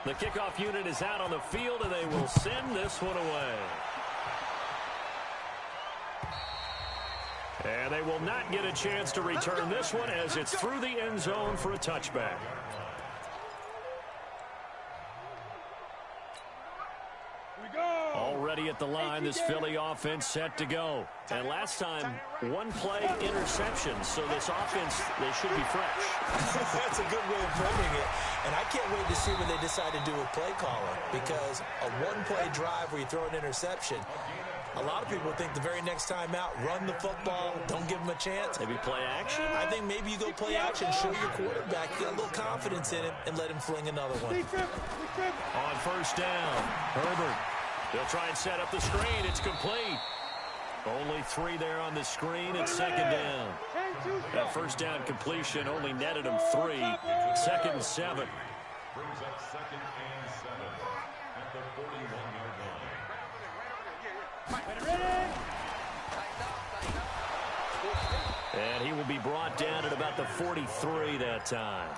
The kickoff unit is out on the field, and they will send this one away. And they will not get a chance to return this one as it's through the end zone for a touchback. Already at the line, this Philly offense set to go. And last time, one play interception. So this offense, they should be fresh. That's a good way of framing it. And I can't wait to see what they decide to do with play calling. Because a one-play drive where you throw an interception, a lot of people think the very next time out, run the football, don't give them a chance. Maybe play action? I think maybe you go play action, show your quarterback, you got a little confidence in him, and let him fling another one. On first down, Herbert. They'll try and set up the screen. It's complete. Only 3 there on the screen. It's second down. That first down completion only netted him 3. Second and 7. Brings up second and 7 at the 41-yard line. And he will be brought down at about the 43 that time.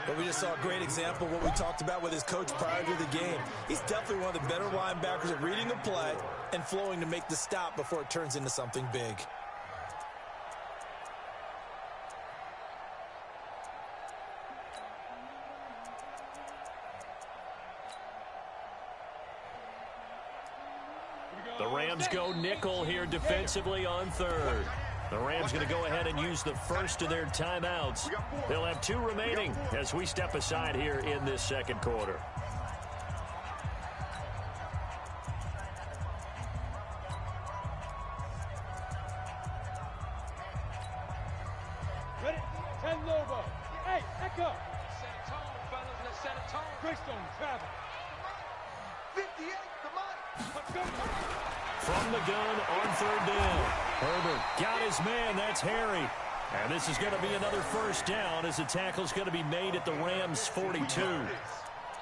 But we just saw a great example of what we talked about with his coach prior to the game. He's definitely one of the better linebackers at reading a play and flowing to make the stop before it turns into something big. The Rams go nickel here defensively on third. The Rams going to go ahead and use the first of their timeouts. They'll have 2 remaining as we step aside here in this second quarter. Ready? 10 Lobo. Hey, echo. Set a tone, fellas. Let's set a tone. Greystone, travel. 58, come on. Let's go. From the gun on third down. Herbert got his man. That's Harry. And this is going to be another first down as the tackle's going to be made at the Rams' 42.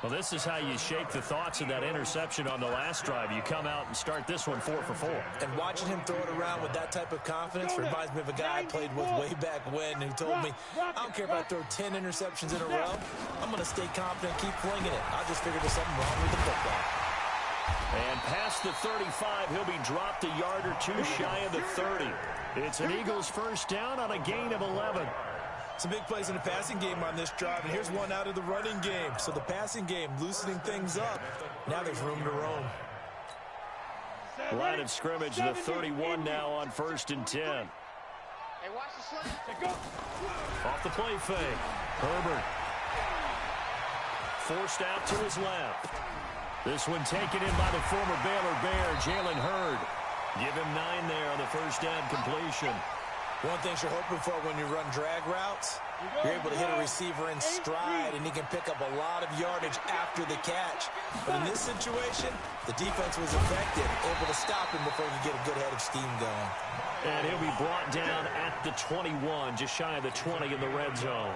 Well, this is how you shake the thoughts of that interception on the last drive. You come out and start this one 4 for 4. And watching him throw it around with that type of confidence reminds me of a guy I played with way back when who told me, I don't care if I throw 10 interceptions in a row. I'm going to stay confident, keep flinging it. I just figured there's something wrong with the football. And past the 35, he'll be dropped a yard or 2 shy of the 30. It's an Eagles first down on a gain of 11. Some big plays in the passing game on this drive, and here's one out of the running game. So the passing game loosening things up. Now there's room to roam. Line of scrimmage, the 31 now on first and 10. Hey, watch the slant. Off the play fake. Herbert. Forced out to his left. This one taken in by the former Baylor Bear, Jalen Hurd. Give him 9 there on the first down completion. One thing you're hoping for when you run drag routes, you're able to hit a receiver in stride, and he can pick up a lot of yardage after the catch. But in this situation, the defense was effective, able to stop him before he could get a good head of steam going. And he'll be brought down at the 21, just shy of the 20 in the red zone.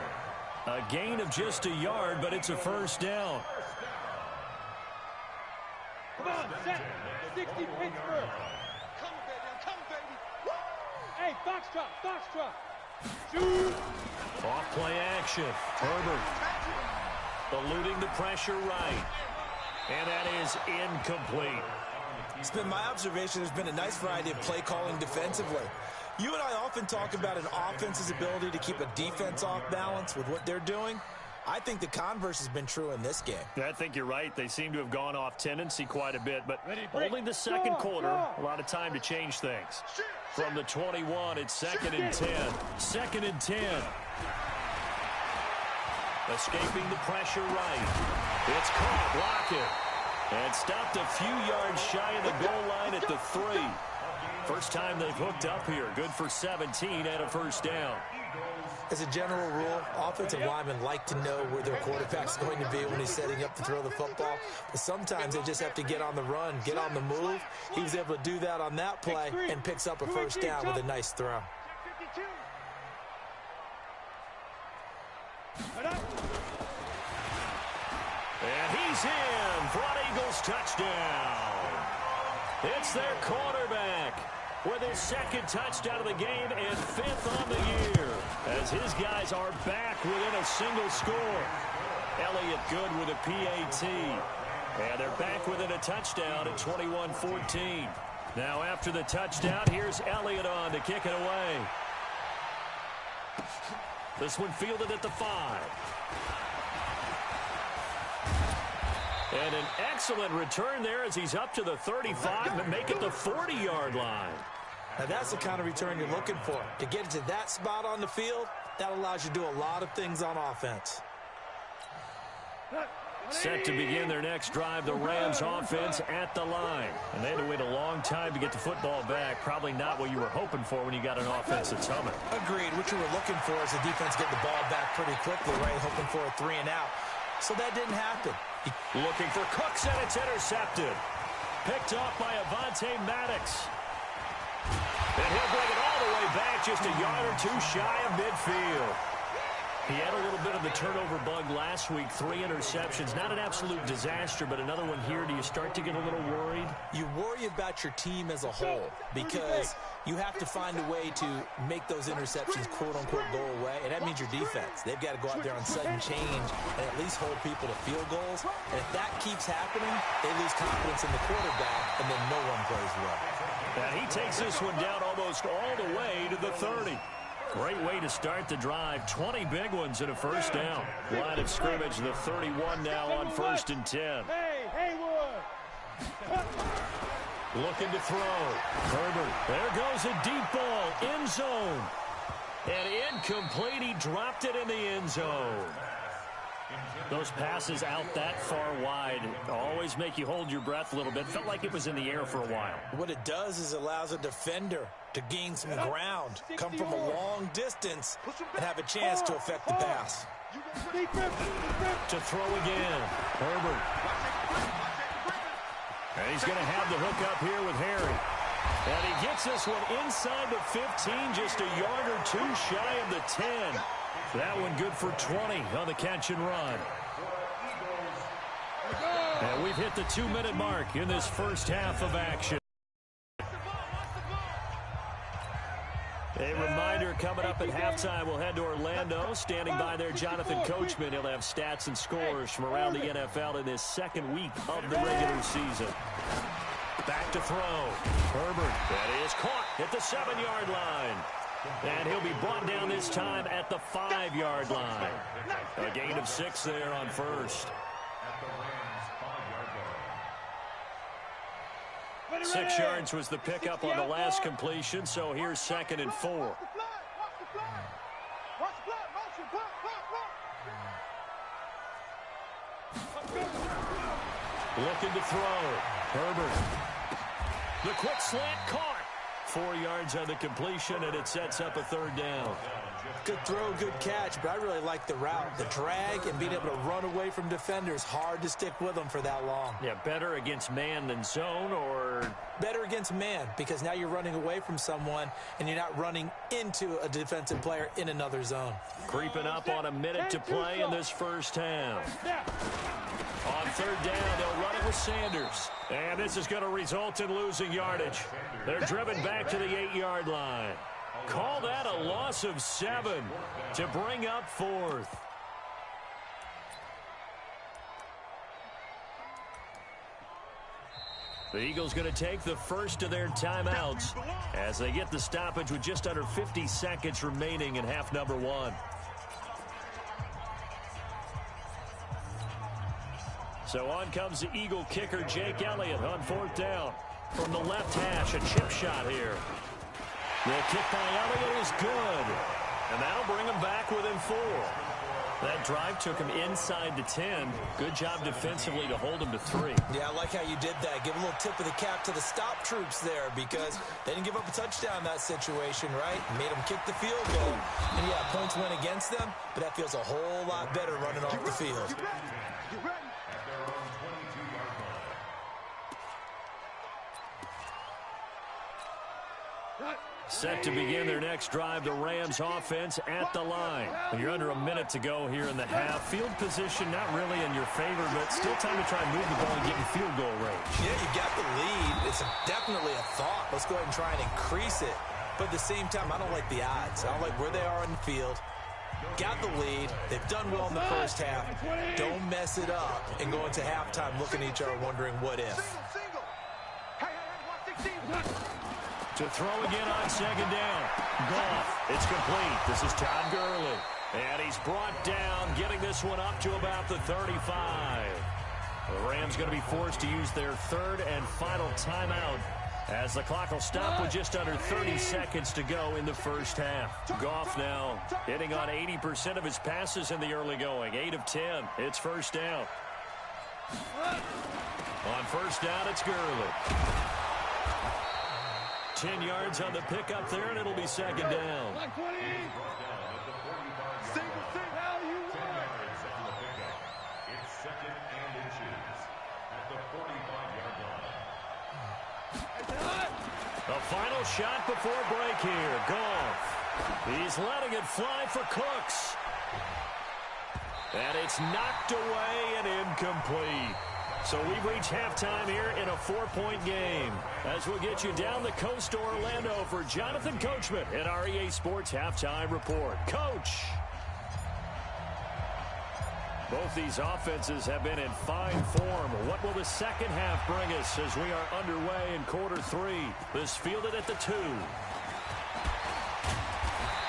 A gain of just a yard, but it's a first down. Come on, set. 60 Pittsburgh. Come, baby. Come, baby. Woo! Hey, foxtrot, foxtrot. Shoot. Off play action. Herbert eluding the pressure right. And that is incomplete. It's been my observation there's been a nice variety of play calling defensively. You and I often talk about an offense's ability to keep a defense off balance with what they're doing. I think the converse has been true in this game. I think you're right. They seem to have gone off tendency quite a bit, but only the second quarter. A lot of time to change things. From the 21, it's second and 10. Second and 10. Escaping the pressure right. It's caught. Block it. And stopped a few yards shy of the goal line at the 3. First time they've hooked up here. Good for 17 and a first down. As a general rule, offensive linemen like to know where their quarterback's going to be when he's setting up to throw the football. But sometimes they just have to get on the run, get on the move. He was able to do that on that play and picks up a first down with a nice throw. And he's in for an Eagles touchdown. It's their quarterback with his second touchdown of the game and 5th on the year, as his guys are back within a single score. Elliott good with a PAT. And they're back within a touchdown at 21-14. Now after the touchdown, here's Elliott on to kick it away. This one fielded at the 5. And an excellent return there as he's up to the 35 and make it the 40-yard line. Now that's the kind of return you're looking for. To get to that spot on the field, that allows you to do a lot of things on offense. Set to begin their next drive, the Rams offense at the line. And they had to wait a long time to get the football back. Probably not what you were hoping for when you got an offense that's humming. Agreed. What you were looking for is the defense get the ball back pretty quickly, right? Hoping for a 3 and out. So that didn't happen. Looking for Cooks, and it's intercepted. Picked off by Avonte Maddox. And he'll bring it all the way back, just a yard or two shy of midfield. He had a little bit of the turnover bug last week, 3 interceptions. Not an absolute disaster, but another one here. Do you start to get a little worried? You worry about your team as a whole because you have to find a way to make those interceptions, quote-unquote, go away, and that means your defense. They've got to go out there on sudden change and at least hold people to field goals. And if that keeps happening, they lose confidence in the quarterback, and then no one plays well. And he takes this one down almost all the way to the 30. Great way to start the drive. 20 big ones and a first down. Line of scrimmage, the 31 now on 1st and 10. Looking to throw. Herbert. There goes a deep ball. End zone. And incomplete. He dropped it in the end zone. Those passes out that far wide always make you hold your breath a little bit. Felt like it was in the air for a while. What it does is it allows a defender to gain some ground, come from a long distance, and have a chance to affect the pass. To throw again. Herbert. And he's going to have the hook up here with Harry. And he gets this one inside the 15, just a yard or two shy of the 10. That one good for 20 on the catch and run. And we've hit the 2-minute mark in this first half of action. A reminder coming up at halftime, we'll head to Orlando. Standing by there, Jonathan Coachman. He'll have stats and scores from around the NFL in this second week of the regular season. Back to throw. Herbert. That is caught at the 7-yard line. And he'll be brought down this time at the 5-yard line. A gain of 6 there on first. 6 yards was the pickup on the last completion, so here's 2nd and 4. Looking to throw. Herbert. The quick slant caught. 4 yards on the completion, and it sets up a 3rd down. Good throw, good catch, but I really like the route. The drag and being able to run away from defenders, hard to stick with them for that long. Yeah, better against man than zone, or? Better against man, because now you're running away from someone, and you're not running into a defensive player in another zone. Creeping up on a minute to play in this first half. On 3rd down, they'll run it with Sanders. And this is going to result in losing yardage. They're driven back to the 8-yard line. Call that a loss of 7 to bring up 4th. The Eagles going to take the first of their timeouts as they get the stoppage with just under 50 seconds remaining in half number 1. So on comes the Eagle kicker, Jake Elliott, on 4th down. From the left hash, a chip shot here. The kick by Elliott is good. And that'll bring him back within 4. That drive took him inside the 10. Good job defensively to hold him to 3. Yeah, I like how you did that. Give a little tip of the cap to the stop troops there because they didn't give up a touchdown in that situation, right? Made them kick the field goal. And, yeah, points went against them, but that feels a whole lot better running off the field. Set to begin their next drive, the Rams offense at the line. You're under a minute to go here in the half. Field position not really in your favor, but still time to try and move the ball and get in field goal range. Yeah, you got the lead. It's definitely a thought. Let's go ahead and try and increase it. But at the same time, I don't like the odds. I don't like where they are in the field. got the lead. They've done well in the first half. Don't mess it up and go into halftime looking at each other wondering what if. To throw again on second down. Goff. It's complete. This is Todd Gurley. And he's brought down, getting this one up to about the 35. The Rams going to be forced to use their third and final timeout as the clock will stop with just under 30 seconds to go in the first half. Goff now hitting on 80% of his passes in the early going. 8 of 10. It's first down. On first down, it's Gurley. 10 yards on the pickup there, and it'll be second down. The final shot before break here. Goff. He's letting it fly for Cooks. And it's knocked away and incomplete. So we've reached halftime here in a 4-point game. As we'll get you down the coast to Orlando for Jonathan Coachman in our EA Sports Halftime Report. Coach! Both these offenses have been in fine form. What will the second half bring us as we are underway in quarter 3? This fielded at the 2.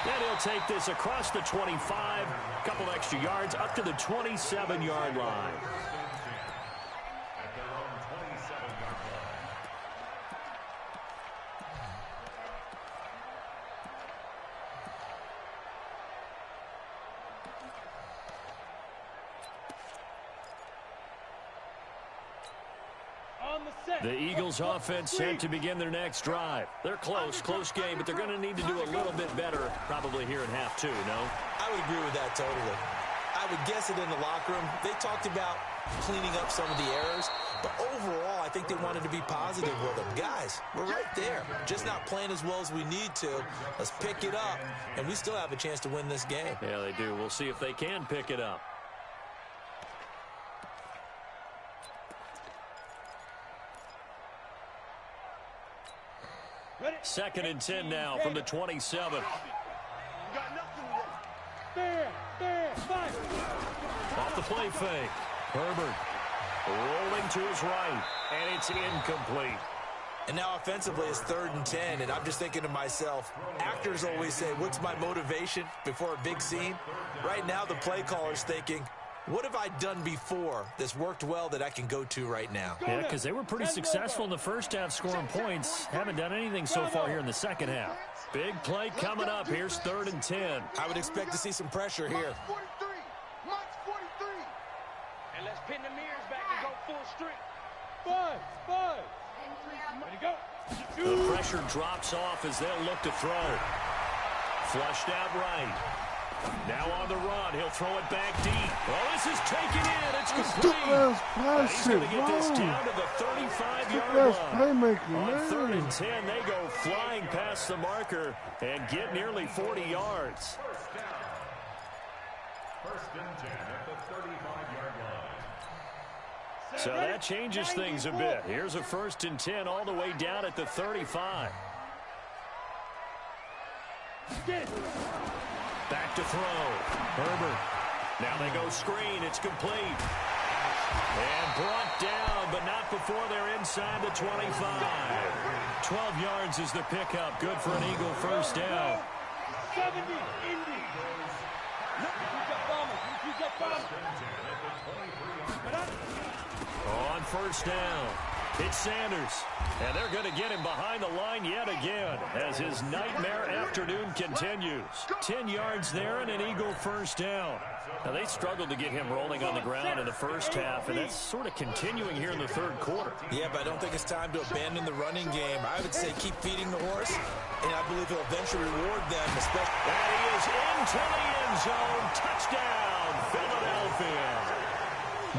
Then he'll take this across the 25. A couple extra yards up to the 27-yard line. The Eagles offense set to begin their next drive. They're close game, but they're going to need to do a little bit better probably here in half 2, no? I would agree with that totally. I would guess it in the locker room. They talked about cleaning up some of the errors, but overall I think they wanted to be positive with them. Guys, we're right there. Just not playing as well as we need to. Let's pick it up, and we still have a chance to win this game. Yeah, they do. We'll see if they can pick it up. Second and 10 now from the 27. Off the play fake. Herbert rolling to his right, and it's incomplete. And now offensively it's 3rd and 10, and I'm just thinking to myself, actors always say, what's my motivation before a big scene? Right now the play caller's thinking, what have I done before that's worked well that I can go to right now? Yeah, because they were pretty successful in the first half scoring points. Haven't done anything so far here in the second half. Big play coming up. Here's 3rd and 10. I would expect to see some pressure here. And let's pin the mirrors back and go full strength. 5. Ready to go. The pressure drops off as they'll look to throw. Flushed out right. Now on the run, he'll throw it back deep. Oh, this is taken in. It's complete. He's going to get this down to the 35-yard line. On 3rd and 10, they go flying past the marker and get nearly 40 yards. First and 10 at the 35-yard line. So that changes things a bit. Here's a 1st and 10 all the way down at the 35. Back to throw. Herbert. Now they go screen. It's complete. And brought down, but not before they're inside the 25. 12 yards is the pickup. Good for an Eagle first down. 70, Indy. On first down, it's Sanders. And they're going to get him behind the line yet again as his nightmare afternoon continues. 10 yards there and an Eagle first down. Now, they struggled to get him rolling on the ground in the first half, and that's sort of continuing here in the 3rd quarter. Yeah, but I don't think it's time to abandon the running game. I would say keep feeding the horse, and I believe he'll eventually reward them. Especially and he is into the end zone. Touchdown, Philadelphia.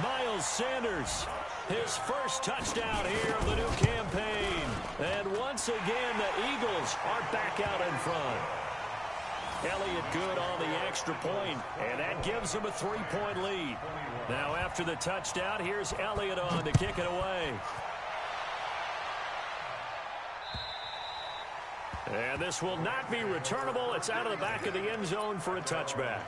Miles Sanders, his first touchdown here of the new campaign. And once again, the Eagles are back out in front. Elliott good on the extra point, and that gives them a 3-point lead. Now after the touchdown, here's Elliott on to kick it away. And this will not be returnable. It's out of the back of the end zone for a touchback.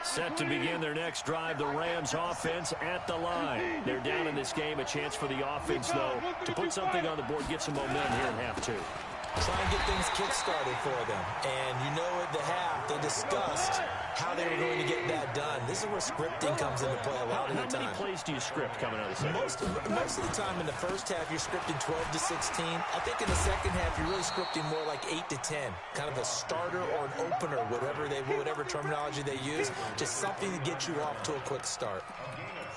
Set to begin their next drive, the Rams offense at the line. They're down in this game. A chance for the offense, though, to put something on the board, get some momentum here in half two. Try and get things kick-started for them. And you know at the half, they discussed how they were going to get that done. This is where scripting comes into play a lot of the time. How many plays do you script coming out of the second? Most of the time in the first half, you're scripting 12 to 16. I think in the second half, you're really scripting more like 8 to 10. Kind of a starter or an opener, whatever terminology they use. Just something to get you off to a quick start.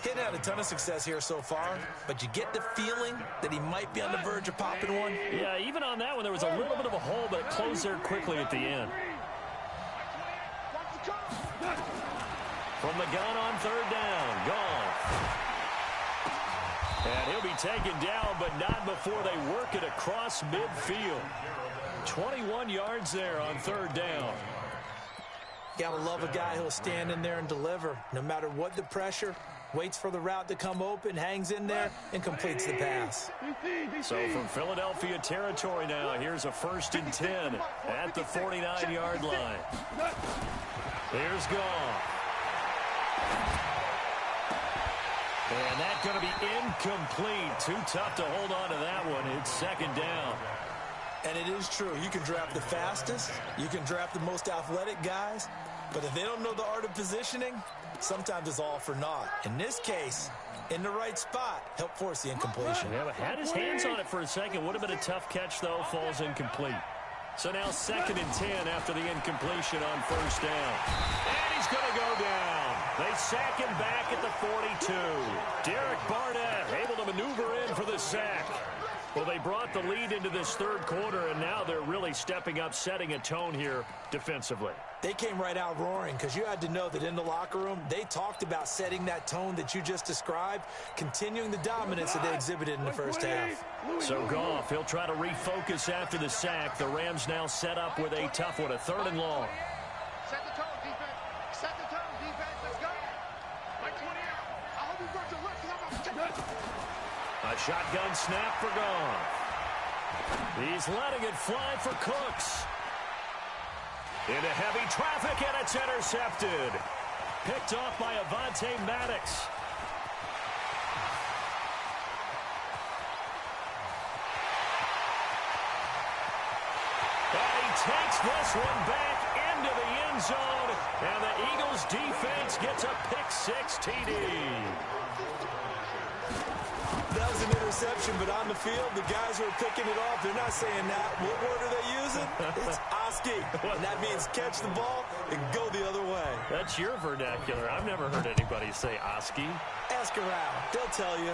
Hitting had a ton of success here so far, but you get the feeling that he might be on the verge of popping one. Yeah, even on that one, there was a little bit of a hole, but it closed there quickly at the end. From the gun on third down, gone. And he'll be taken down, but not before they work it across midfield. 21 yards there on third down. Gotta love a guy who'll stand in there and deliver. No matter what the pressure, waits for the route to come open, hangs in there, and completes the pass. So from Philadelphia territory now, here's a 1st and 10 at the 49-yard line. Here's Goff. And that's going to be incomplete. Too tough to hold on to that one. It's second down. And it is true. You can draft the fastest. You can draft the most athletic guys. But if they don't know the art of positioning, sometimes it's all for naught. In this case, in the right spot, help force the incompletion. Yeah, but had his hands on it for a second. Would have been a tough catch, though. Falls incomplete. So now 2nd and 10 after the incompletion on first down. And he's going to go down. They sack him back at the 42. Derek Barnett able to maneuver in for the sack. Well, they brought the lead into this third quarter, and now they're really stepping up, setting a tone here defensively. They came right out roaring because you had to know that in the locker room, they talked about setting that tone that you just described, continuing the dominance that they exhibited in the first half. So Goff, he'll try to refocus after the sack. The Rams now set up with a tough one, a 3rd and long. Set the tone, defense. Set the tone, defense. Let's go. Mike 28. I hope you got your left because I'm about to take it. A shotgun snap for Goff. He's letting it fly for Cooks. Into heavy traffic, and it's intercepted. Picked off by Avonte Maddox. And he takes this one back into the end zone, and the Eagles defense gets a pick-6 TD. That was an interception, but on the field, the guys who are picking it off, they're not saying that. What word are they using? It's Oski, and that means catch the ball and go the other way. That's your vernacular. I've never heard anybody say Oski. Ask around. They'll tell you.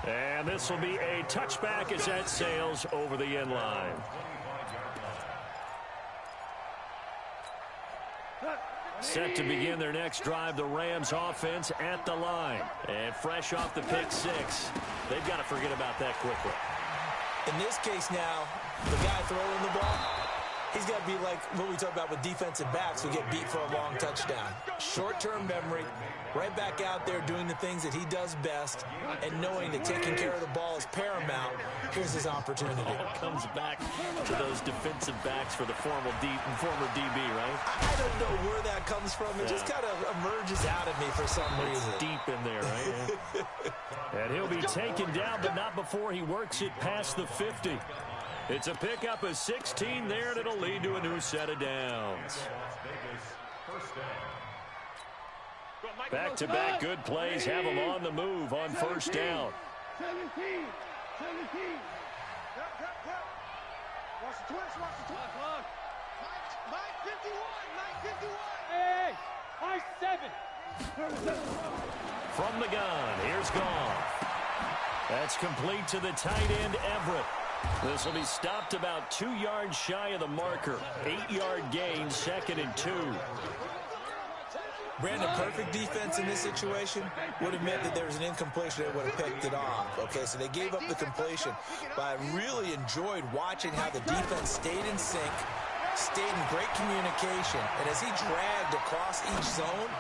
And this will be a touchback as that sails over the end line. Set to begin their next drive, the Rams offense at the line. And fresh off the pick-6, they've got to forget about that quickly. In this case now, the guy throwing the ball, he's got to be like what we talk about with defensive backs who get beat for a long touchdown. Short-term memory, right back out there doing the things that he does best, and knowing that taking care of the ball is paramount. Here's his opportunity. All comes back to those defensive backs for the former DB, right? I don't know where that comes from. It just kind of emerges out of me for some reason. It's deep in there, right? And he'll be taken down, but not before he works it past the 50. It's a pickup of 16 there, and it'll lead to a new set of downs. Back-to-back good plays have them on the move on first down. 17. Watch the twist. Mike 51. Hey, Mike 7. From the gun, here's Goff. That's complete to the tight end, Everett. This will be stopped about 2 yards shy of the marker. 8-yard gain, 2nd and 2. Brandon, perfect defense in this situation would have meant that there was an incompletion that would have picked it off. Okay, so they gave up the completion, but I really enjoyed watching how the defense stayed in sync, stayed in great communication, and as he dragged across each zone,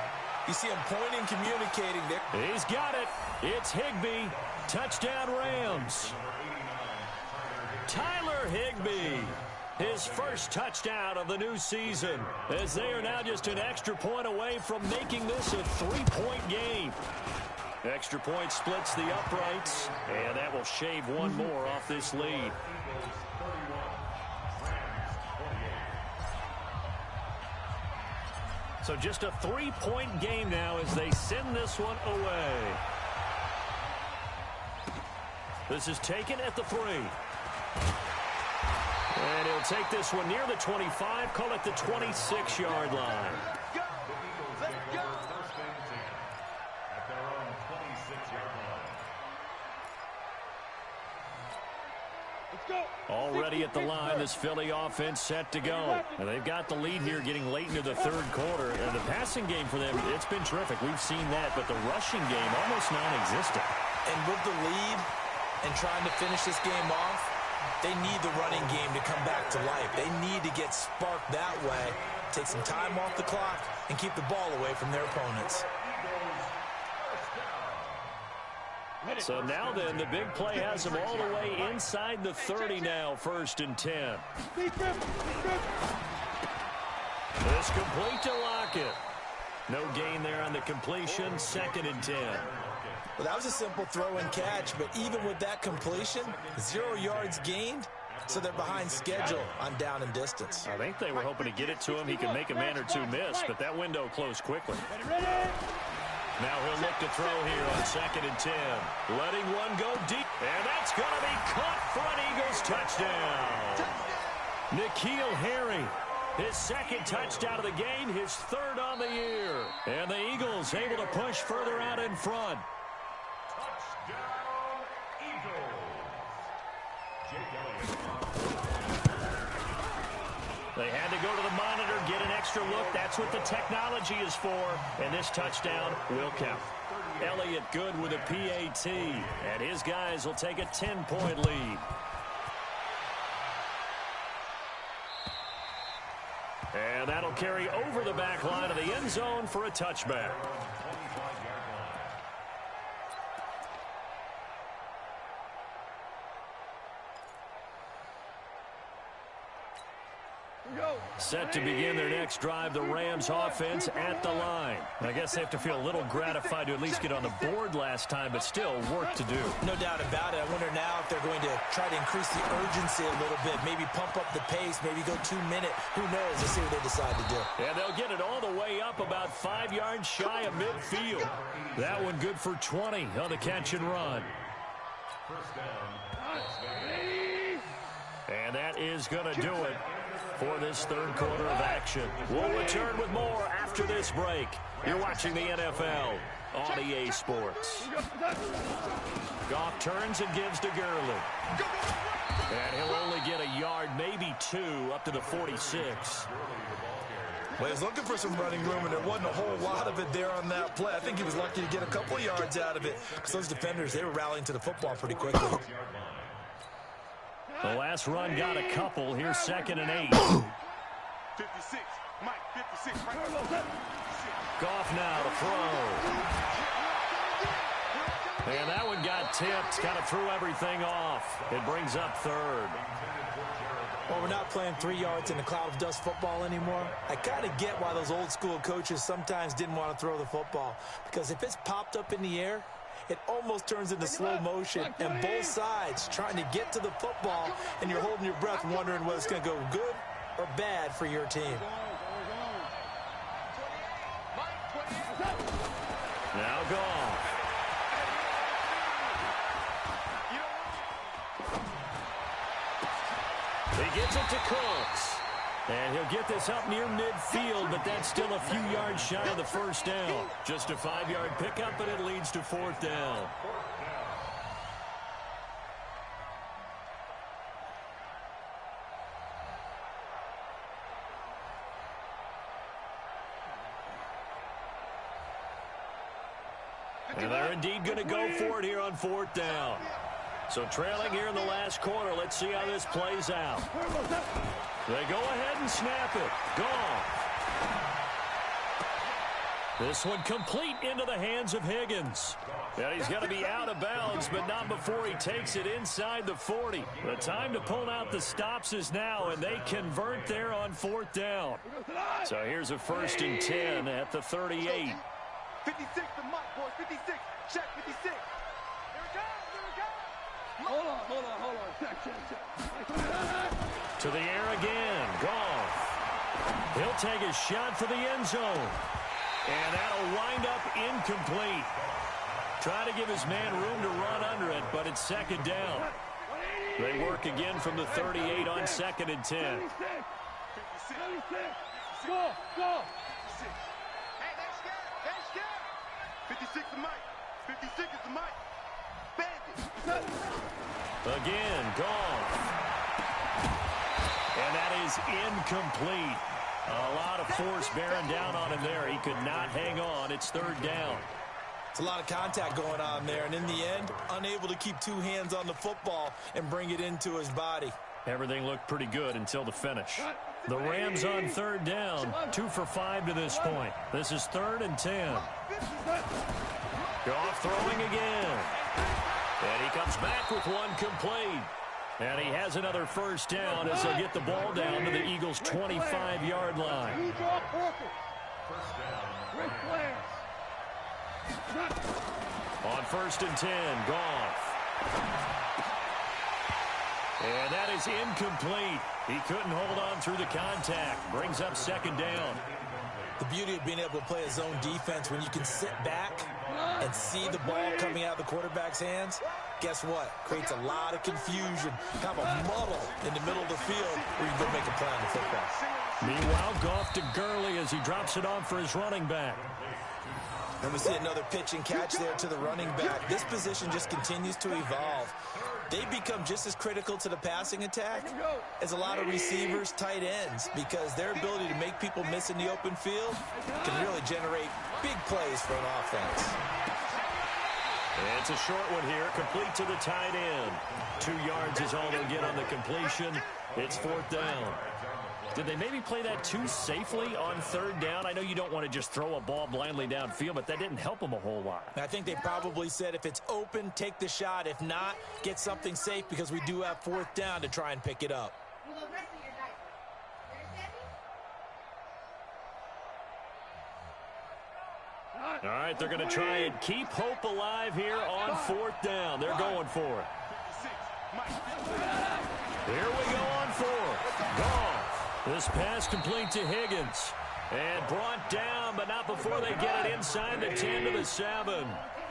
You see him pointing, communicating there. He's got it. It's Higbee. Touchdown, Rams. Tyler Higbee. His first touchdown of the new season, as they are now just an extra point away from making this a 3-point game. Extra point splits the uprights, and that will shave one more off this lead. So just a 3-point game now as they send this one away. This is taken at the 3. And he'll take this one near the 25, call it the 26-yard line. Already at the line, this Philly offense set to go. And they've got the lead here getting late into the third quarter. And the passing game for them, it's been terrific. We've seen that, but the rushing game almost non-existent. And with the lead and trying to finish this game off, they need the running game to come back to life. They need to get sparked that way, take some time off the clock, and keep the ball away from their opponents. So now then, the big play has them all the way inside the 30 now, 1st and 10. This complete to Lockett. No gain there on the completion, 2nd and 10. Well, that was a simple throw and catch, but even with that completion, 0 yards gained, so they're behind schedule on down and distance. I think they were hoping to get it to him. He could make a man or two miss, but that window closed quickly. Now he'll look to throw here on 2nd and 10. Letting one go deep, and that's going to be caught for an Eagles touchdown. N'Keal Harry, his 2nd touchdown of the game, his 3rd on the year. And the Eagles able to push further out in front. They had to go to the monitor, get an extra look. That's what the technology is for. And this touchdown will count. Elliott good with a PAT. And his guys will take a 10-point lead. And that'll carry over the back line of the end zone for a touchback. Set to begin their next drive, the Rams offense at the line. I guess they have to feel a little gratified to at least get on the board last time, but still work to do. No doubt about it. I wonder now if they're going to try to increase the urgency a little bit, maybe pump up the pace, maybe go 2-minute. Who knows? Let's see what they decide to do. And they'll get it all the way up about 5 yards shy of midfield. That one good for 20 on the catch and run. And that is going to do it for this third quarter of action. We'll return with more after this break. You're watching the NFL on EA Sports. Goff turns and gives to Gurley. And he'll only get a yard, maybe 2, up to the 46. Well, he's looking for some running room, and there wasn't a whole lot of it there on that play. I think he was lucky to get a couple of yards out of it, because those defenders, they were rallying to the football pretty quickly. The last run got a couple. Here's 2nd and 8. 56. Mike, 56. Goff now to throw. And that one got tipped. Kind of threw everything off. It brings up 3rd. Well, we're not playing 3 yards in a cloud of dust football anymore. I kind of get why those old school coaches sometimes didn't want to throw the football. Because if it's popped up in the air, it almost turns into slow motion, and both sides trying to get to the football, and you're holding your breath wondering whether it's going to go good or bad for your team. Now Goff. He gets it to Cooks. And he'll get this up near midfield, but that's still a few yards shy of the first down. Just a 5-yard pickup, and it leads to 4th down. And they're indeed going to go for it here on 4th down. So trailing here in the last quarter, let's see how this plays out. They go ahead and snap it. Goff. This one complete into the hands of Higgins. And he's going to be out of bounds, but not before he takes it inside the 40. The time to pull out the stops is now, and they convert there on 4th down. So here's a 1st and 10 at the 38. 56 to Mike, boys. 56. Check 56. Here it comes. Here it comes. Hold on. Check. To the air again. Goff. He'll take a shot for the end zone. And that'll wind up incomplete. Trying to give his man room to run under it, but it's 2nd down. They work again from the 38 on 2nd and 10. 56. Go. Hey, they're scared. 56 to Mike. 56 is to Mike. Bandit. Again, Goff. And that is incomplete. A lot of force bearing down on him there. He could not hang on. It's 3rd down. It's a lot of contact going on there, and in the end, unable to keep 2 hands on the football and bring it into his body. Everything looked pretty good until the finish. The Rams on 3rd down, 2 for 5 to this point. This is 3rd and 10. Goff throwing again. And he comes back with one complete. And he has another 1st down as they'll get the ball down to the Eagles' 25-yard line. On 1st and 10, Goff. And that is incomplete. He couldn't hold on through the contact. Brings up 2nd down. The beauty of being able to play a zone defense when you can sit back and see the ball coming out of the quarterback's hands, guess what? Creates a lot of confusion, kind of a muddle in the middle of the field where you can go make a play on the football. Meanwhile, Goff to Gurley as he drops it off for his running back. And we see another pitch and catch there to the running back. This position just continues to evolve. They become just as critical to the passing attack as a lot of receivers, tight ends, because their ability to make people miss in the open field can really generate big plays for an offense. It's a short one here, complete to the tight end. 2 yards is all they'll get on the completion. It's 4th down. Did they maybe play that too safely on 3rd down? I know you don't want to just throw a ball blindly downfield, but that didn't help them a whole lot. I think they probably said if it's open, take the shot. If not, get something safe because we do have 4th down to try and pick it up. All right, they're going to try and keep hope alive here on 4th down. They're going for it. Here we go on 4th. Goff. This pass complete to Higgins. And brought down, but not before they get it inside the 10 to the 7.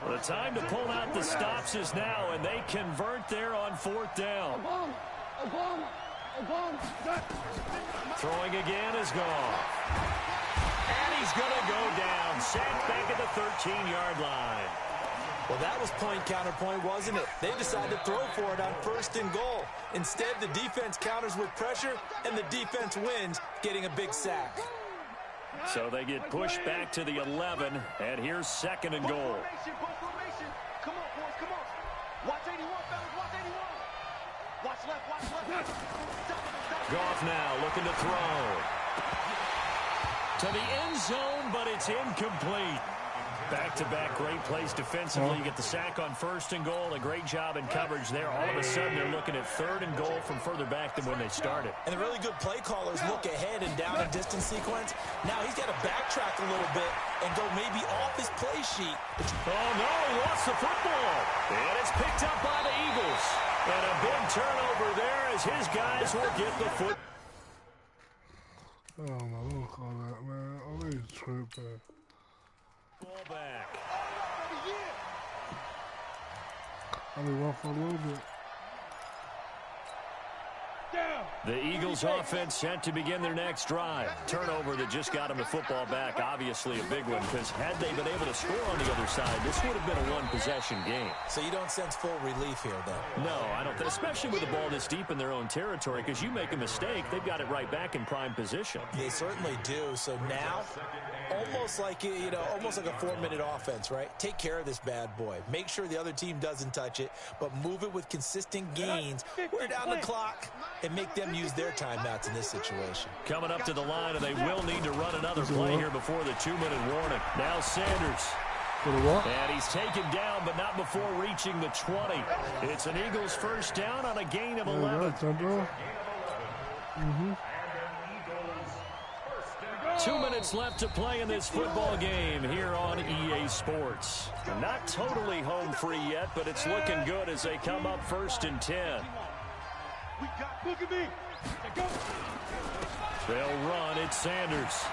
The time to pull out the stops is now, and they convert there on 4th down. Throwing again is Goff. And he's going to go down. Sacked back at the 13-yard line. Well, that was point counterpoint, wasn't it? They decided to throw for it on 1st and goal. Instead, the defense counters with pressure, and the defense wins, getting a big sack. So they get pushed back to the 11, and here's 2nd and goal. Come on, boys, come on. Watch 81, fellas, watch 81. Watch left, watch left. Goff now looking to throw. To the end zone, but it's incomplete. Back-to-back great plays defensively. You get the sack on 1st and goal. A great job in coverage there. All of a sudden, they're looking at 3rd and goal from further back than when they started. And the really good play callers look ahead and down and distance sequence. Now he's got to backtrack a little bit and go maybe off his play sheet. Oh, no, he lost the football. And it's picked up by the Eagles. And a big turnover there as his guys will get the foot. I don't know what to call that, man. Oh, they tripping. Ball back. I mean, run for a little bit. The Eagles offense set to begin their next drive. Turnover that just got them the football back. Obviously a big one, because had they been able to score on the other side, this would have been a one-possession game. So you don't sense full relief here, though? No, I don't. Especially with the ball this deep in their own territory, because you make a mistake, they've got it right back in prime position. They certainly do. So now, almost almost like, you know, almost like a 4-minute offense, right? Take care of this bad boy. Make sure the other team doesn't touch it, but move it with consistent gains. Wear down the clock and make them use their timeouts in this situation. Coming up to the line, and they will need to run another play here before the 2-minute warning. Now Sanders. And he's taken down, but not before reaching the 20. It's an Eagles first down on a gain of 11. 2 minutes left to play in this football game here on EA Sports. Not totally home free yet, but it's looking good as they come up 1st and 10. They'll run. It's Sanders.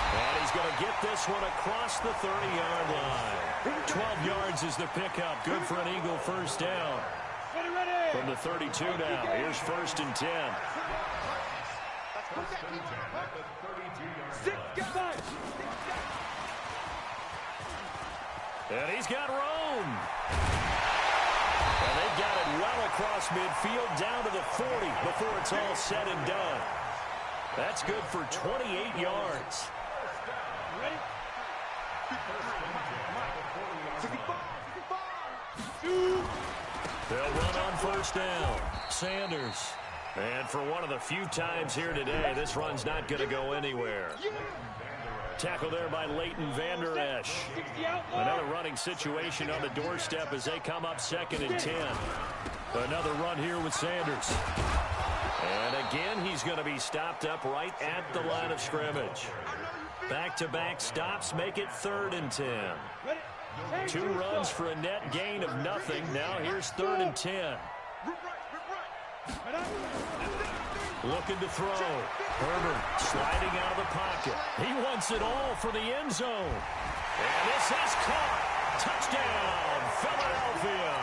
And he's going to get this one across the 30-yard line. 12 yards is the pickup. Good for an Eagle first down. From the 32 now. Here's 1st and 10. And he's got room. And they've got it well across midfield down to the 40 before it's all said and done. That's good for 28 yards. They'll run on 1st down. Sanders. And for one of the few times here today, this run's not going to go anywhere. Tackle there by Leighton Vander Esch. Another running situation on the doorstep as they come up 2nd and 10. Another run here with Sanders. And again, he's going to be stopped up right at the line of scrimmage. Back-to-back stops make it 3rd and 10. 2 runs for a net gain of nothing. Now here's 3rd and 10. Looking to throw. Herbert sliding out of the pocket. He wants it all for the end zone. And this is caught. Touchdown, Philadelphia.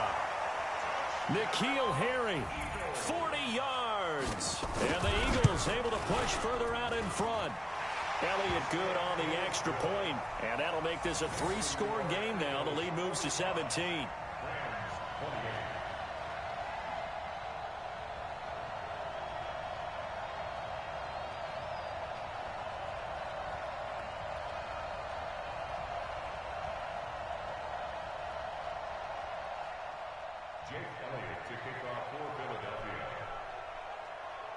N'Keal Harry, 40 yards. And the Eagles able to push further out in front. Elliott good on the extra point. And that'll make this a 3-score game now. The lead moves to 17.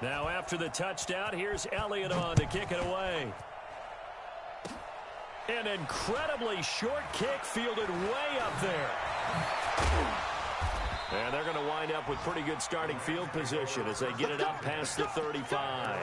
Now after the touchdown, here's Elliott on to kick it away. An incredibly short kick fielded way up there. And they're going to wind up with pretty good starting field position as they get it up past the 35.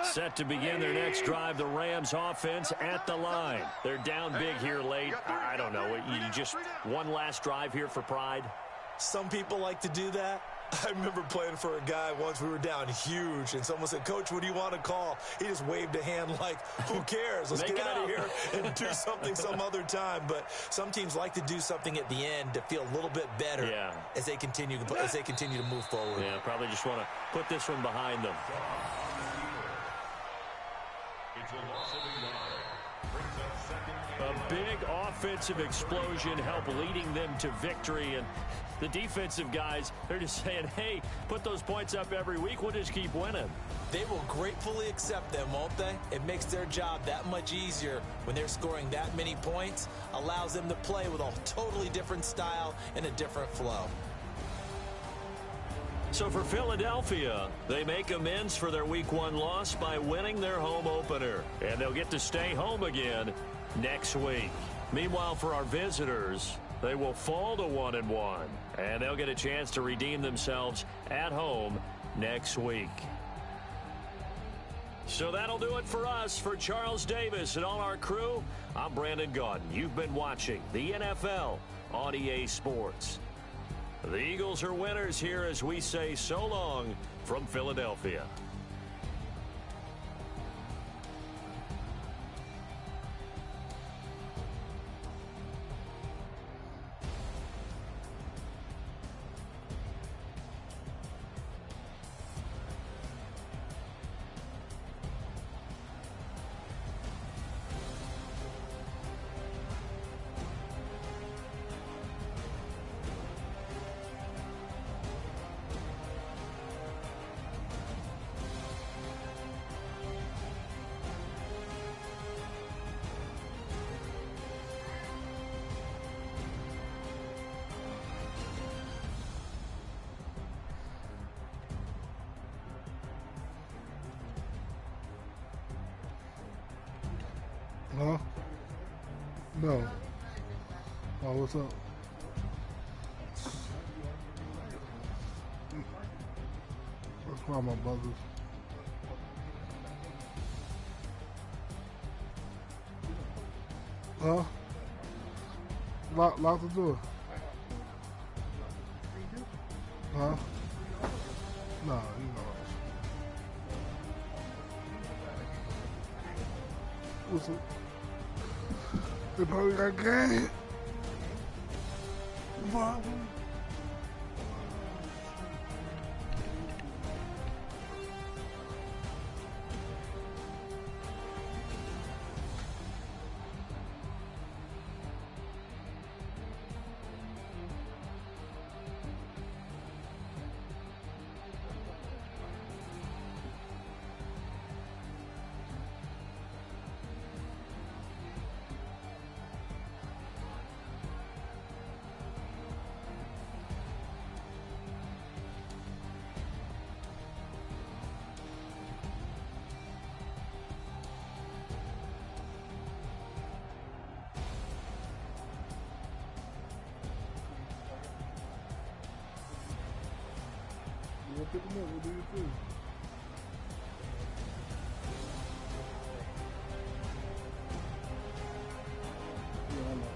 Set to begin their next drive, the Rams offense at the line. They're down big here late. I don't know. You just one last drive here for pride? Some people like to do that. I remember playing for a guy once. We were down huge, and someone said, "Coach, what do you want to call?" He just waved a hand like, who cares? Let's get out of here and do something some other time. But some teams like to do something at the end to feel a little bit better as they continue to move forward. Yeah, probably just want to put this one behind them. A big offensive explosion helped leading them to victory, and the defensive guys, they're just saying, hey, put those points up every week, we'll just keep winning. They will gratefully accept them, won't they? It makes their job that much easier when they're scoring that many points, allows them to play with a totally different style and a different flow. So for Philadelphia, they make amends for their Week 1 loss by winning their home opener, and they'll get to stay home again next week. Meanwhile, for our visitors, they will fall to 1-1, and they'll get a chance to redeem themselves at home next week. So that'll do it for us. For Charles Davis and all our crew, I'm Brandon Gaudin. You've been watching the NFL on EA Sports. The Eagles are winners here as we say so long from Philadelphia. Huh? No. Oh, what's up? That's why my brothers. Huh? Lock the door. Huh? Nah, you know. What's up? They probably got game. What? We'll pick them up. We'll do your food. Yeah, I know.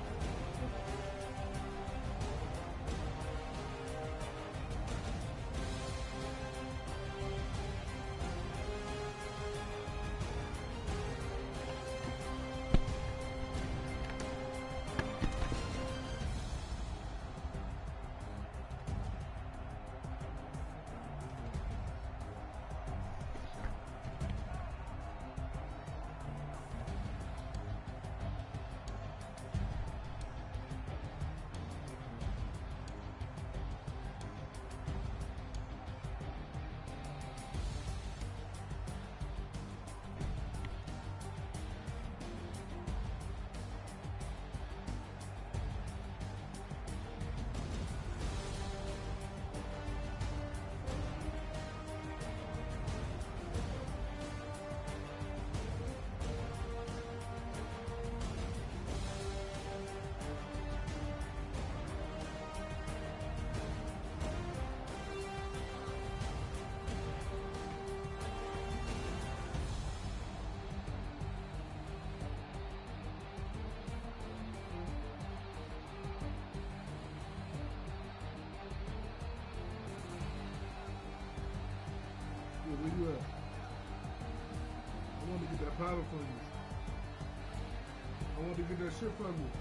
Yeah, where you at? I want to get that powder from you. I want to get that shit from you.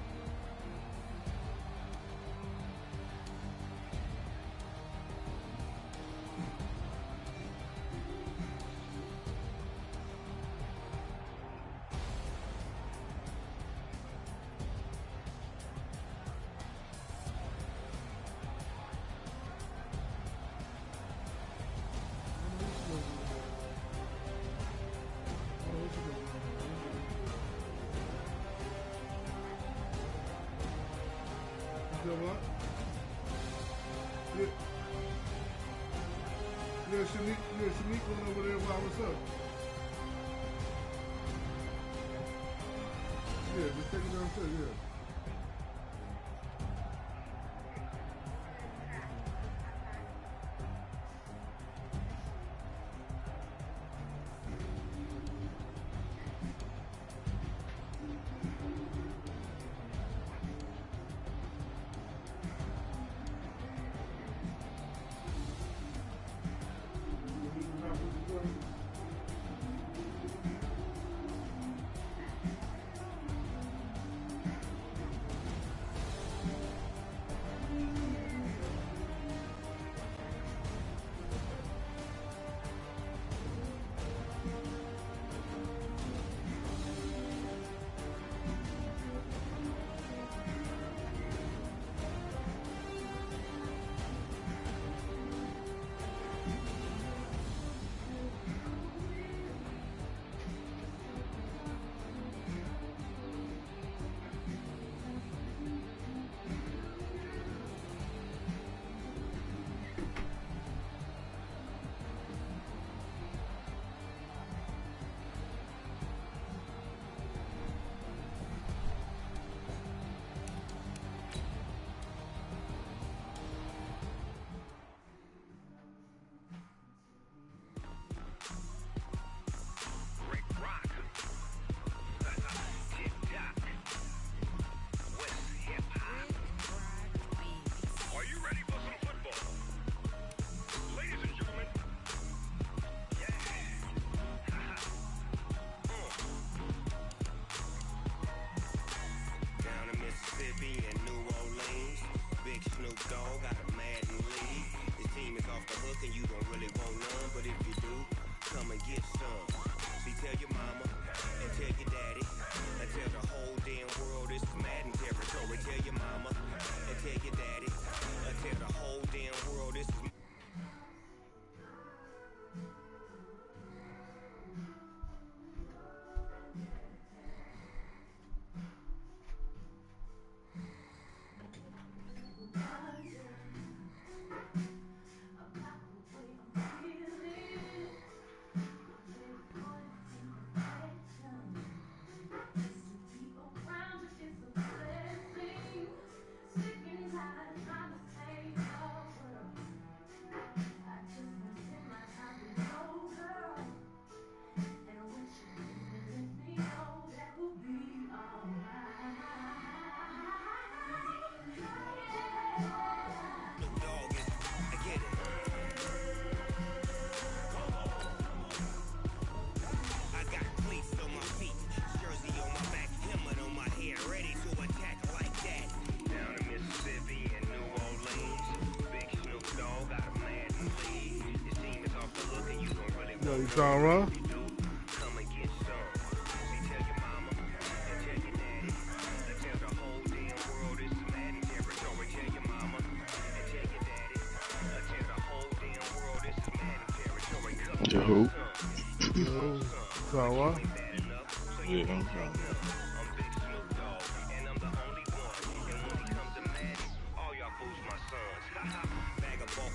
You know what? Yeah, Shanique went over there while I was up. Yeah, just take it downstairs, yeah. Yo, you trying to run? To who? Yo, trying to run? Yeah, I'm trying.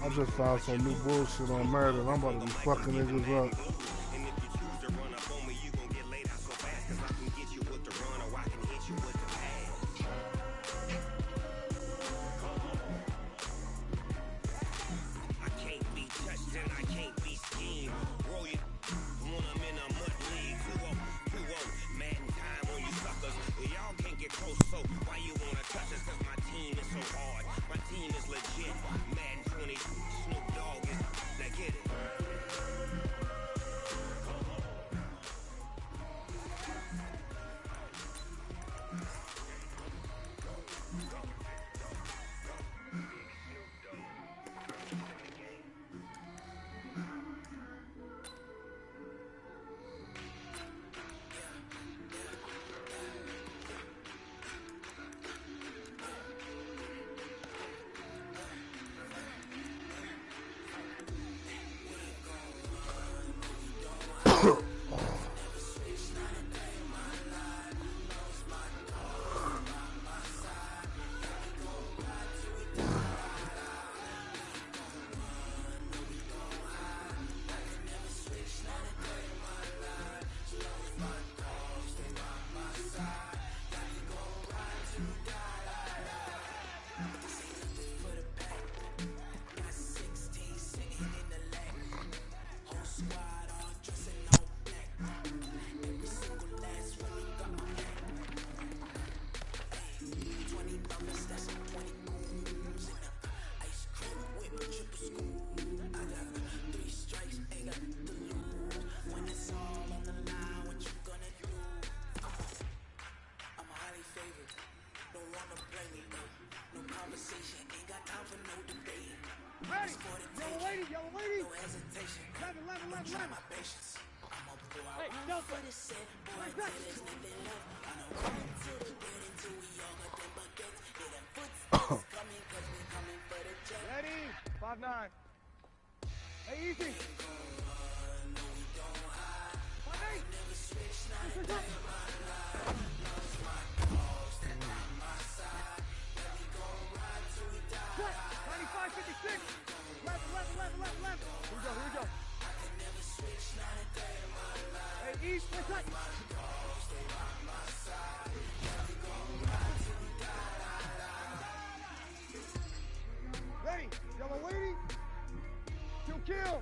I just found some new bullshit on Madden. I'm about to be fucking niggas up. Ready? 5-9. Hey, easy. 5-8. What? 95, 56. Left. Here we go. Hey, east, what's up? Ready? Yellow lady. Kill.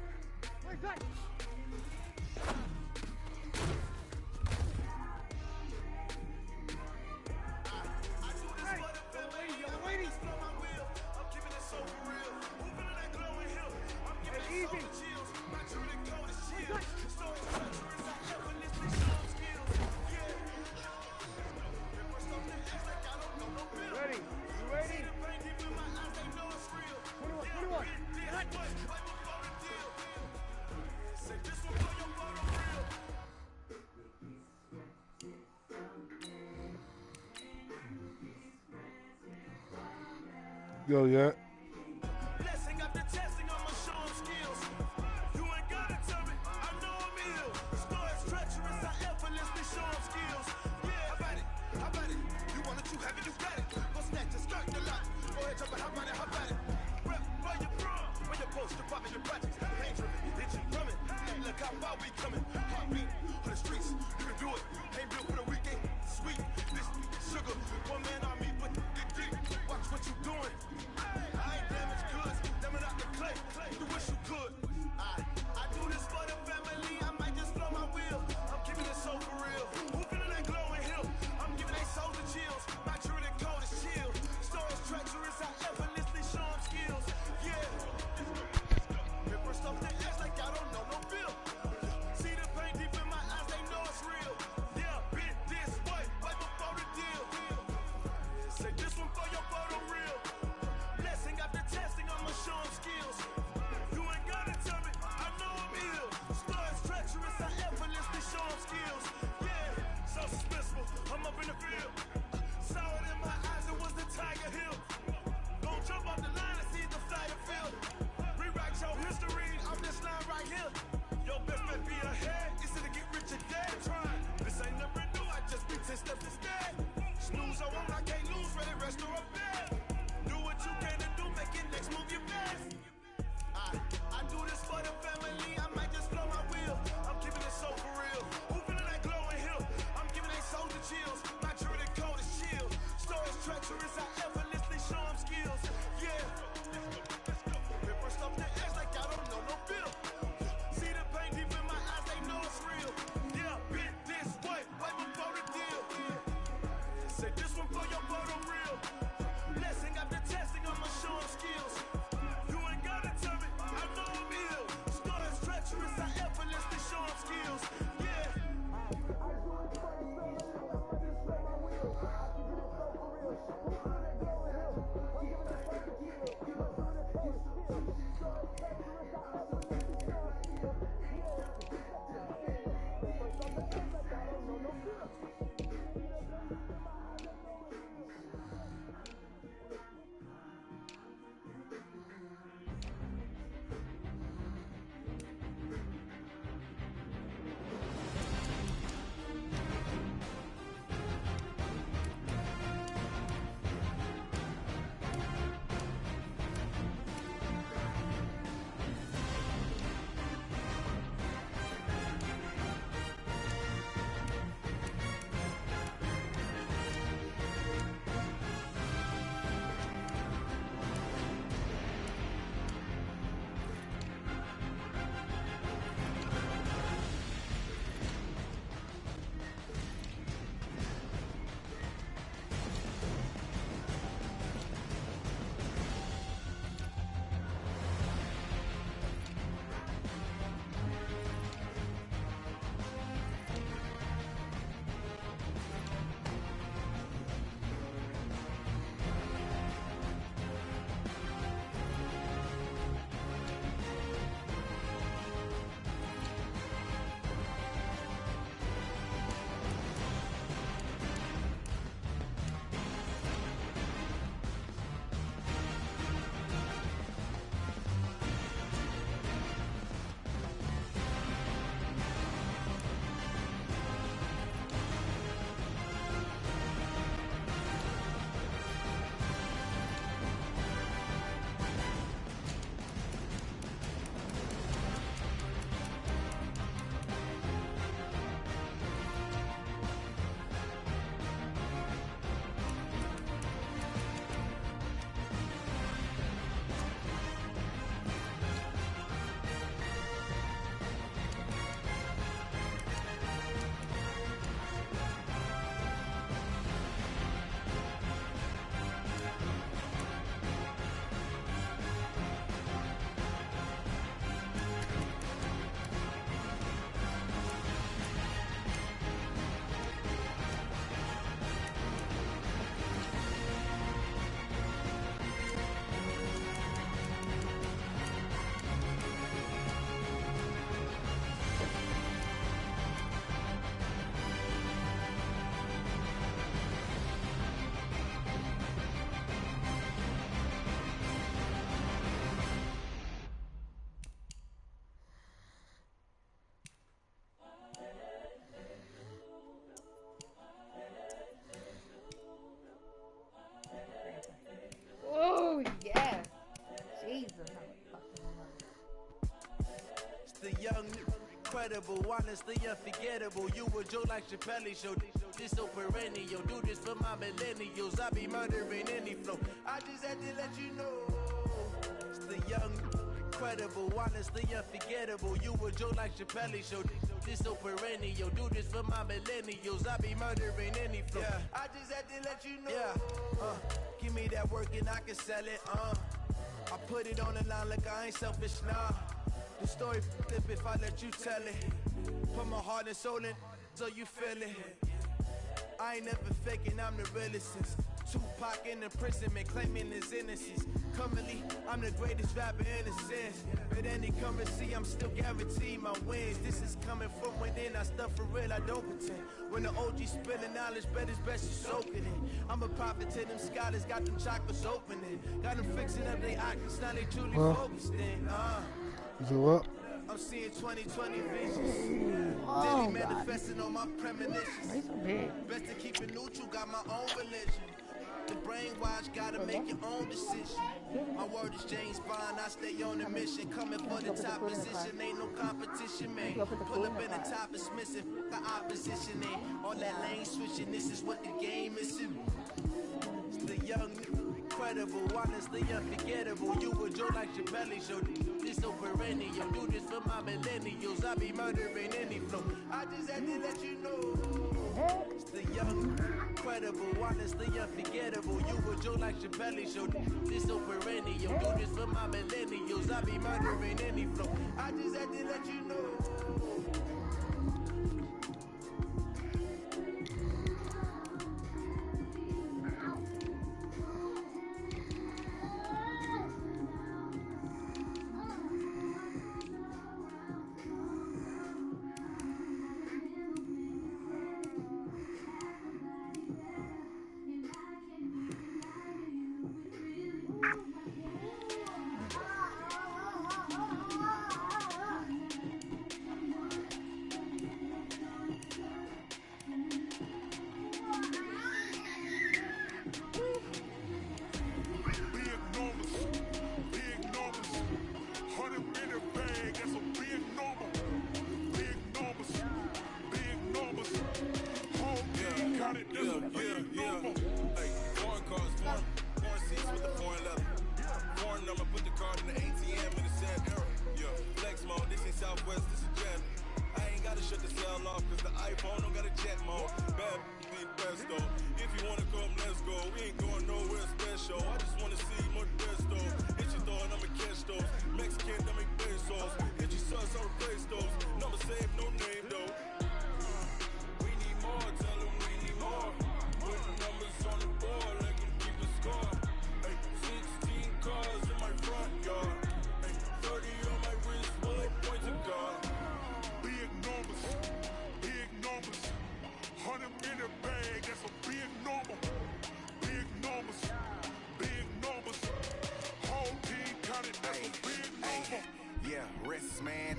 Wait, tight. Hey, yellow lady. Hey, easy. Wait, tight. Ready? You ready? 21. Yo, yeah. lose, I won't, I can't lose, ready, rest or bed. Do what you can to do, make it next move your best. I do this for the family, I might just blow my wheel. I'm keeping it so for real. Who feeling that glowing hill? I'm giving they soldier chills. My jury code is chill. Stories treacherous, I effortlessly show them skills. Yeah. Ripper stuff the edge like I don't know no bill. See the pain deep in my eyes, they know it's real. Yeah, bit this way, way before the deal. Say this one for your photo real. Blessing after testing, I'ma show them skills. You ain't gotta tell me, I know I'm ill. Stories treacherous, I effortlessly show them skills. Yeah. Oh, yeah. Jesus. It's the young, incredible, honestly unforgettable. You a Joe like Chappelle show. This so perennial. Do this for my millennials. I be murdering any flow. I just had to let you know. It's the young, incredible, honestly unforgettable. You a Joe like Chappelle show. This so perennial. Do this for my millennials. I be murdering any flow. Yeah. I just had to let you know. Yeah. Give me that work and I can sell it. I put it on the line like I ain't selfish, nah. The story flip if I let you tell it. Put my heart and soul in so you feel it. I ain't never faking, I'm the realest since Tupac in imprisonment, claiming his innocence. Currently, I'm the greatest rapper in a sense. But any currency, I'm still guaranteed my wins. This is coming from within, I stuff for real, I don't pretend. When the OG spilling knowledge, bet it's best you soaking it. I'm a prophet to them scholars, got them chakras opening. Got them fixing up their octaves, now they truly focused in. Is it what? I'm I'm seeing 2020 visions. Daily manifesting on my premonitions. Best to keep it neutral, got my own religion. The brainwash, gotta make your own decision. My word is James Bond, I stay on a mission. Coming for the top position, ain't no competition, man. Pull up in the top, it's missing, the opposition ain't. All that lane switching, this is what the game is. It's the young, incredible, honestly unforgettable. You a Joe like your belly show. This so perennial, do this for my millennials. I be murdering any flow. I just had to let you know. It's the young, incredible, honestly unforgettable. You a Joe like your belly show. This so perennial, do this for my millennials. I be murdering any flow. I just had to let you know.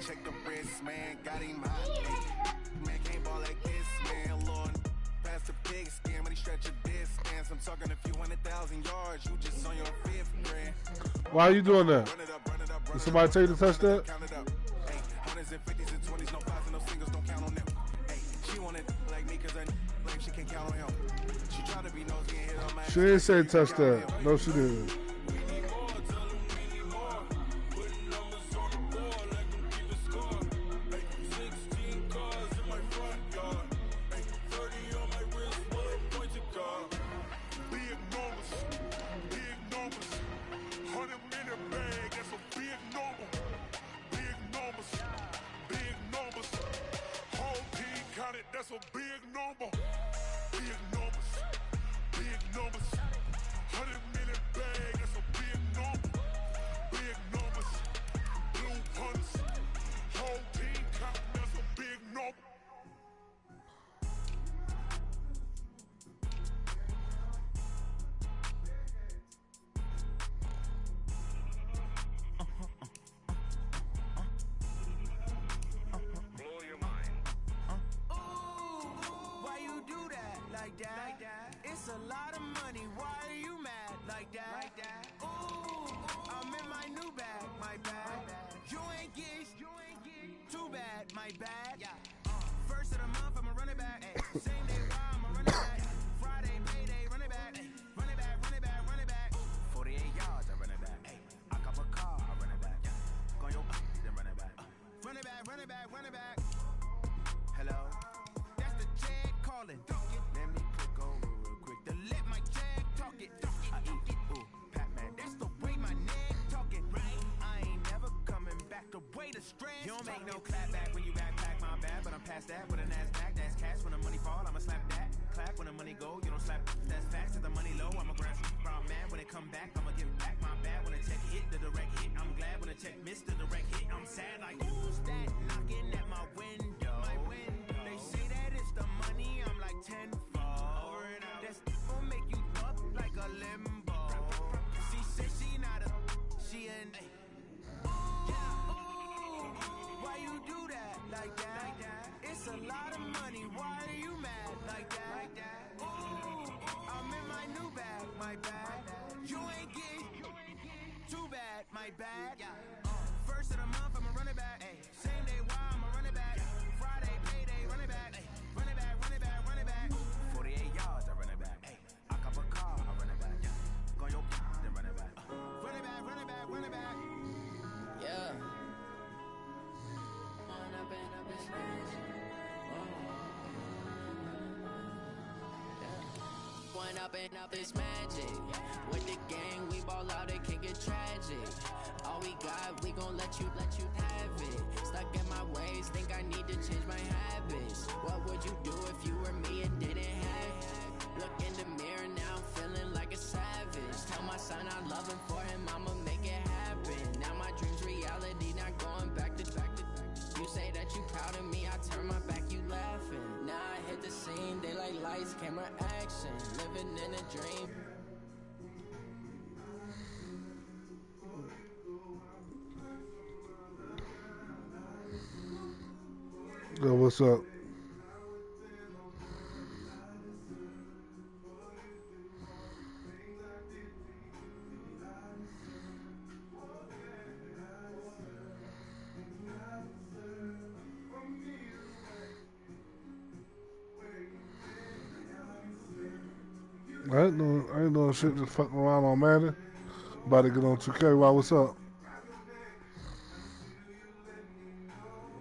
Check the wrist, man, got him hot. Man, can't ball like this, man. Lord, past the pig skin, when he stretch a distance. I'm talking a few 100,000 yards, you just on your fifth grand. Why are you doing that? Did somebody tell you to touch that? Hey, hundreds and 50s and 20s, no fives and no singles, don't count on them. Hey, she wanted like me cause I blame, she can't count on him. She tried to be nosy and hit on my. She didn't say touch that. No, she didn't. That's a big number. Big numbers. Big numbers. 100 million bag, that's a big number. Big numbers. Blue punts. Whole team count, that's a big number. It's a lot of money, why are you mad like that? Ooh, I'm in my new bag, my bag. You ain't get too bad, my bad. First of the month, I'ma run it back. Same day, why I'ma run it back. Friday, payday, run it back. Run it back, run it back, run it back. 48 yards, I run it back. I cop a car, I run it back. Go your then run it back. Run it back, run it back, run it back. Hello? That's the check calling. Let me click over real quick to let my check talk it. I eat it, ooh, Pac-Man. That's the way my neck talking, right? I ain't never coming back. The way the stress. You don't make no clap back when you backpack, my bad. But I'm past that with a NASDAQ. That's cash when the money fall. I'ma slap that. Clap when the money go. You don't slap. That's facts. At the money low, I'ma grab some brown man. When it come back, I'ma give back my bad. When the check hit, the direct hit. I'm glad when the check missed the direct hit. I'm sad like who's that knocking at my window? They say that it's the money. I'm like 10. That's gon' make you up like a limbo. She said she not a, she an. Ooh, why like that. It's a lot of money, why are you mad like that? Ooh, I'm in my new bag, my bad. You ain't getting too bad, my bad. First of the month, I'ma run it back. Same day, why I'ma run it back. Friday, payday, run it back. Run it back, run it back, run it back. 48 yards, I run it back. I cop a car, I run it back. Go your then run it back. Run it back, run it back, run it back. Yeah. One up and up is magic. With the gang, we ball out, it can get tragic. All we got, we gon' let you have it. Stuck in my ways, think I need to change my habits. What would you do if you were me and didn't have it? Look in the mirror now, I'm feeling like a savage. Tell my son I love him, for him I'ma make it happen. Now my dream's reality, not going back to. You say that you proud of me, I turn my back, you laughing. Now I hit the scene, they like lights, camera, action. Living in a dream. Yo, what's up? I ain't doing shit, just fucking around on Madden. About to get on 2K. Why, what's up?